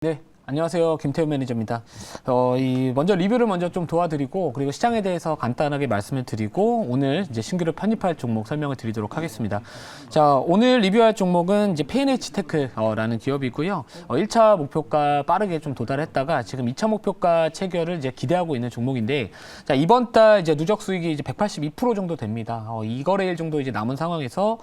네, 안녕하세요. 김태훈 매니저입니다. 먼저 리뷰를 먼저 좀 도와드리고, 그리고 시장에 대해서 간단하게 말씀을 드리고, 오늘 이제 신규로 편입할 종목 설명을 드리도록 하겠습니다. 자, 오늘 리뷰할 종목은 이제 P&H 테크라는 기업이고요. 1차 목표가 빠르게 좀 도달했다가 지금 2차 목표가 체결을 이제 기대하고 있는 종목인데, 자, 이번 달 이제 누적 수익이 이제 182% 정도 됩니다. 2거래일 정도 이제 남은 상황에서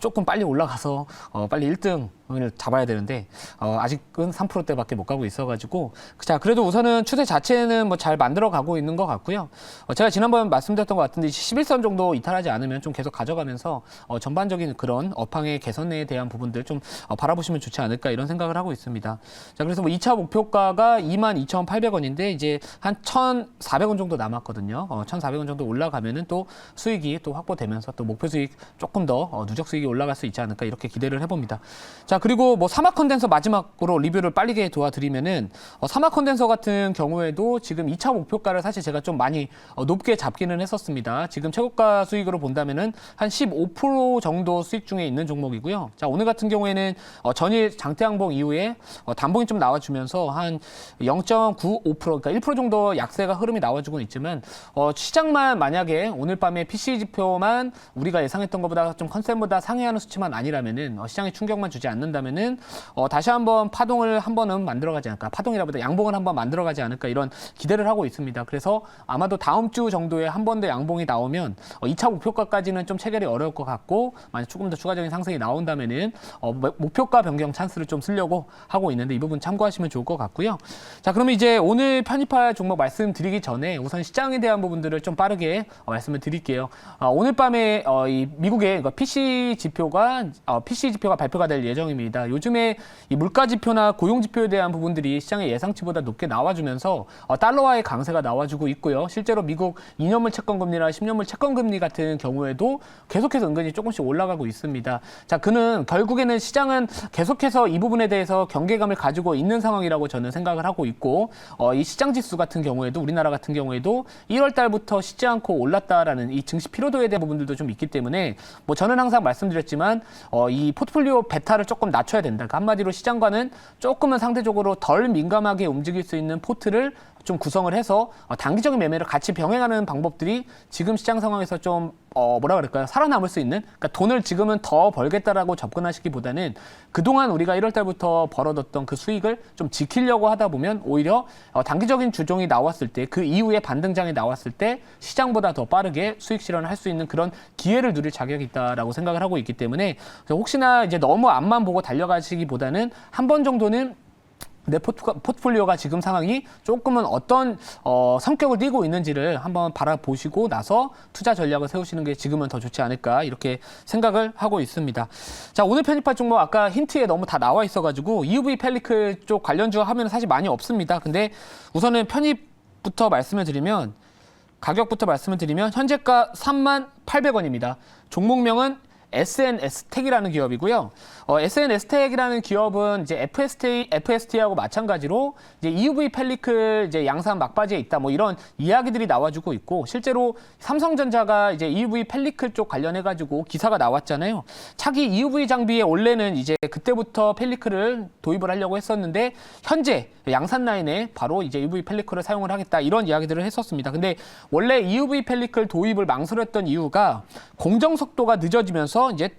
조금 빨리 올라가서 빨리 1등 을 잡아야 되는데 아직은 3%대밖에 못 가고 있어가지고 자 그래도 우선은 추세 자체는 뭐 잘 만들어 가고 있는 것 같고요. 제가 지난번 말씀드렸던 것 같은데 11선 정도 이탈하지 않으면 좀 계속 가져가면서 전반적인 그런 업황의 개선에 대한 부분들 좀 바라보시면 좋지 않을까 이런 생각을 하고 있습니다. 자 그래서 뭐 2차 목표가가 22,800원인데 이제 한 1,400원 정도 남았거든요. 1,400원 정도 올라가면은 또 수익이 또 확보되면서 또 목표 수익 조금 더 누적 수익이 올라갈 수 있지 않을까 이렇게 기대를 해봅니다. 자 그리고 뭐 사막 컨덴서 마지막으로 리뷰를 빠르게 도와드리면은 사막 컨덴서 같은 경우에도 지금 2차 목표가를 사실 제가 좀 많이 높게 잡기는 했었습니다. 지금 최고가 수익으로 본다면은 한 15% 정도 수익 중에 있는 종목이고요. 자 오늘 같은 경우에는 전일 장대항봉 이후에 단봉이 좀 나와주면서 한 0.95% 그러니까 1% 정도 약세가 흐름이 나와주고 있지만 시장만 만약에 오늘 밤에 PC 지표만 우리가 예상했던 것보다 좀 컨센보다 상회하는 수치만 아니라면은 시장에 충격만 주지 않는다면은 다시 한번 파동을 한 번은 만들어가지 않을까, 파동이라보다 양봉을 한번 만들어가지 않을까 이런 기대를 하고 있습니다. 그래서 아마도 다음 주 정도에 한 번 더 양봉이 나오면 2차 목표가까지는 좀 체결이 어려울 것 같고 만약 조금 더 추가적인 상승이 나온다면은 목표가 변경 찬스를 좀 쓰려고 하고 있는데 이 부분 참고하시면 좋을 것 같고요. 자 그러면 이제 오늘 편입할 종목 말씀드리기 전에 우선 시장에 대한 부분들을 좀 빠르게 말씀을 드릴게요. 오늘 밤에 이 미국의 PC 지표가 발표가 될 예정입니다. 요즘에 이 물가 지표나 고용 지표에 대한 부분들이 시장의 예상치보다 높게 나와주면서 달러화의 강세가 나와주고 있고요. 실제로 미국 2년물 채권금리나 10년물 채권금리 같은 경우에도 계속해서 은근히 조금씩 올라가고 있습니다. 자, 그는 결국에는 시장은 계속해서 이 부분에 대해서 경계감을 가지고 있는 상황이라고 저는 생각을 하고 있고 이 시장 지수 같은 경우에도 우리나라 같은 경우에도 1월 달부터 쉬지 않고 올랐다라는 이 증시 피로도에 대한 부분들도 좀 있기 때문에 뭐 저는 항상 말씀드렸지만 이 포트폴리오 베타를 조금 낮춰야 된다. 그러니까 한마디로 시장과는 조금은 상대적으로 덜 민감하게 움직일 수 있는 포트를 좀 구성을 해서 단기적인 매매를 같이 병행하는 방법들이 지금 시장 상황에서 좀 뭐라 그럴까요? 살아남을 수 있는, 그러니까 돈을 지금은 더 벌겠다라고 접근하시기보다는 그동안 우리가 1월 달부터 벌어뒀던 그 수익을 좀 지키려고 하다 보면 오히려 단기적인 주종이 나왔을 때 그 이후에 반등장이 나왔을 때 시장보다 더 빠르게 수익 실현을 할 수 있는 그런 기회를 누릴 자격이 있다라고 생각을 하고 있기 때문에 혹시나 이제 너무 앞만 보고 달려가시기보다는 한 번 정도는 내 포트폴리오가 지금 상황이 조금은 어떤 성격을 띠고 있는지를 한번 바라보시고 나서 투자 전략을 세우시는 게 지금은 더 좋지 않을까 이렇게 생각을 하고 있습니다. 자 오늘 편입할 종목 아까 힌트에 너무 다 나와 있어가지고 EUV 펠리클 쪽 관련주 하면 사실 많이 없습니다. 근데 우선은 편입부터 말씀을 드리면 가격부터 말씀을 드리면 현재가 38,000원입니다. 종목명은 SNS텍이라는 기업이고요. SNS텍이라는 기업은 이제 FST하고 마찬가지로 이제 EUV 펠리클 이제 양산 막바지에 있다 뭐 이런 이야기들이 나와주고 있고 실제로 삼성전자가 이제 EUV 펠리클 쪽 관련해가지고 기사가 나왔잖아요. 차기 EUV 장비에 원래는 이제 그때부터 펠리클을 도입을 하려고 했었는데 현재 양산 라인에 바로 이제 EUV 펠리클을 사용을 하겠다 이런 이야기들을 했었습니다. 근데 원래 EUV 펠리클 도입을 망설였던 이유가 공정 속도가 늦어지면서 이제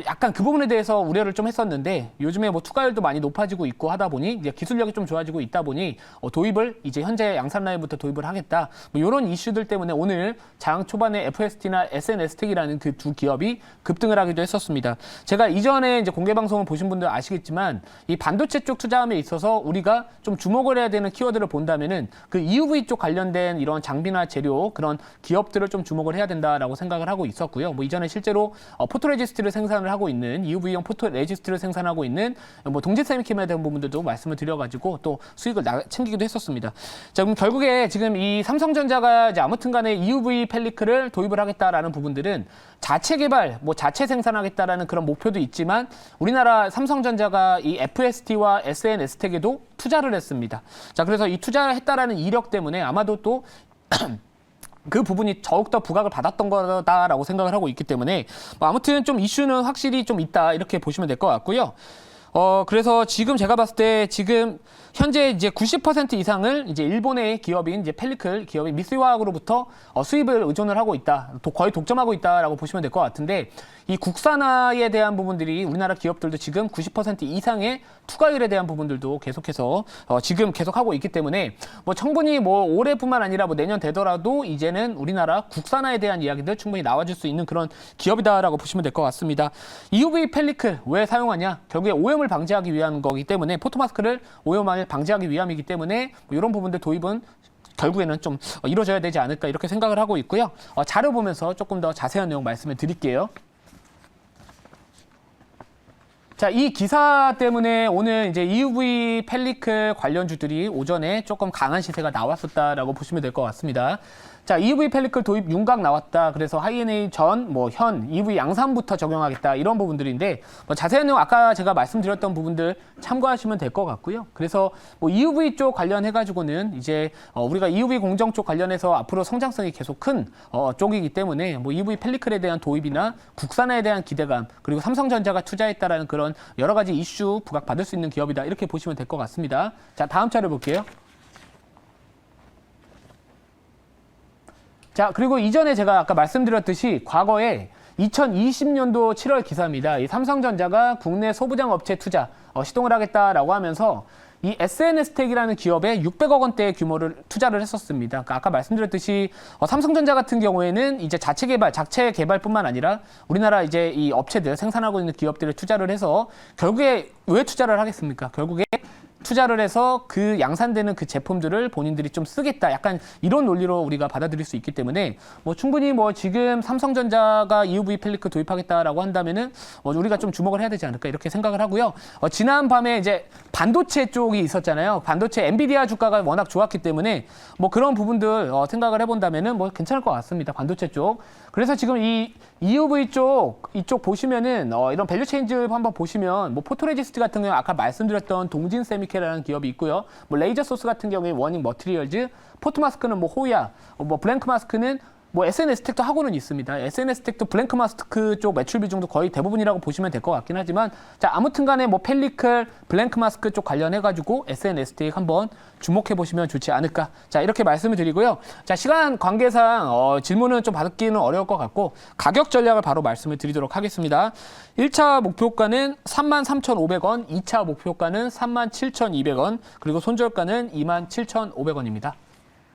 약간 그 부분에 대해서 우려를 좀 했었는데 요즘에 뭐 투과율도 많이 높아지고 있고 하다 보니 이제 기술력이 좀 좋아지고 있다 보니 도입을 이제 현재 양산 라인부터 도입을 하겠다 뭐 이런 이슈들 때문에 오늘 장 초반에 FST나 SNS텍이라는 그 두 기업이 급등을 하기도 했었습니다. 제가 이전에 이제 공개 방송을 보신 분들 아시겠지만 이 반도체 쪽 투자함에 있어서 우리가 좀 주목을 해야 되는 키워드를 본다면은 그 EUV 쪽 관련된 이런 장비나 재료 그런 기업들을 좀 주목을 해야 된다라고 생각을 하고 있었고요. 뭐 이전에 실제로 포토레지스트를 생산을 하고 있는 EUV용 포토레지스트를 생산하고 있는 뭐 동지세미캠에 대한 부분들도 말씀을 드려가지고 또 수익을 챙기기도 했었습니다. 자 그럼 결국에 지금 이 삼성전자가 이제 아무튼간에 EUV 펠리클을 도입을 하겠다라는 부분들은 자체 개발, 뭐 자체 생산하겠다라는 그런 목표도 있지만 우리나라 삼성전자가 이 FST와 SNS텍에도 투자를 했습니다. 자 그래서 이 투자를 했다라는 이력 때문에 아마도 또 그 부분이 더욱더 부각을 받았던 거다라고 생각을 하고 있기 때문에 뭐 아무튼 좀 이슈는 확실히 좀 있다 이렇게 보시면 될 것 같고요. 그래서 지금 제가 봤을 때 지금 현재 이제 90% 이상을 이제 일본의 기업인 이제 펠리클 기업인 미쓰이화학으로부터 수입을 의존을 하고 있다. 거의 독점하고 있다라고 보시면 될 것 같은데 이 국산화에 대한 부분들이 우리나라 기업들도 지금 90% 이상의 투과율에 대한 부분들도 계속해서 지금 계속하고 있기 때문에 뭐 충분히 뭐 올해뿐만 아니라 뭐 내년 되더라도 이제는 우리나라 국산화에 대한 이야기들 충분히 나와줄 수 있는 그런 기업이다라고 보시면 될 것 같습니다. EUV 펠리클 왜 사용하냐? 결국에 오염을 방지하기 위한 거기 때문에 포토마스크를 오염을 방지하기 위함이기 때문에 뭐 이런 부분들 도입은 결국에는 좀 이루어져야 되지 않을까 이렇게 생각을 하고 있고요. 자료 보면서 조금 더 자세한 내용 말씀을 드릴게요. 자, 이 기사 때문에 오늘 이제 EUV 펠리클 관련주들이 오전에 조금 강한 시세가 나왔었다라고 보시면 될 것 같습니다. 자, EUV 펠리클 도입 윤곽 나왔다. 그래서 하이NA 전, 뭐 현, EUV 양산부터 적용하겠다. 이런 부분들인데 뭐 자세한 내용 아까 제가 말씀드렸던 부분들 참고하시면 될 것 같고요. 그래서 뭐 EUV 쪽 관련해가지고는 이제 우리가 EUV 공정 쪽 관련해서 앞으로 성장성이 계속 큰 쪽이기 때문에 뭐 EUV 펠리클에 대한 도입이나 국산화에 대한 기대감 그리고 삼성전자가 투자했다라는 그런 여러 가지 이슈 부각받을 수 있는 기업이다. 이렇게 보시면 될 것 같습니다. 자, 다음 차례 볼게요. 자, 그리고 이전에 제가 아까 말씀드렸듯이 과거에 2020년도 7월 기사입니다. 이 삼성전자가 국내 소부장 업체 투자 시동을 하겠다라고 하면서 이 SNS텍이라는 기업에 600억 원대의 규모를 투자를 했었습니다. 그러니까 아까 말씀드렸듯이 삼성전자 같은 경우에는 이제 자체 개발뿐만 아니라 우리나라 이제 이 업체들 생산하고 있는 기업들에 투자를 해서 결국에 왜 투자를 하겠습니까? 결국에 투자를 해서 그 양산되는 그 제품들을 본인들이 좀 쓰겠다. 약간 이런 논리로 우리가 받아들일 수 있기 때문에 뭐 충분히 뭐 지금 삼성전자가 EUV 펠리클 도입하겠다라고 한다면은 우리가 좀 주목을 해야 되지 않을까 이렇게 생각을 하고요. 지난 밤에 이제 반도체 쪽이 있었잖아요. 반도체 엔비디아 주가가 워낙 좋았기 때문에 뭐 그런 부분들 생각을 해본다면은 뭐 괜찮을 것 같습니다. 반도체 쪽. 그래서 지금 이 EUV 이쪽 보시면은 이런 밸류 체인지 한번 보시면 뭐 포토레지스트 같은 경우 아까 말씀드렸던 동진 세미케라는 기업이 있고요. 뭐 레이저 소스 같은 경우에 워닝 머티리얼즈, 포토마스크는 뭐 호야, 뭐 블랭크 마스크는 뭐 SNS텍도 하고는 있습니다. SNS텍도 블랭크 마스크 쪽 매출 비중도 거의 대부분이라고 보시면 될 것 같긴 하지만 자, 아무튼 간에 뭐 펠리클, 블랭크 마스크 쪽 관련해가지고 SNS텍 한번 주목해 보시면 좋지 않을까. 자, 이렇게 말씀을 드리고요. 자, 시간 관계상 질문은 좀 받기는 어려울 것 같고 가격 전략을 바로 말씀을 드리도록 하겠습니다. 1차 목표가는 33,500원, 2차 목표가는 37,200원, 그리고 손절가는 27,500원입니다.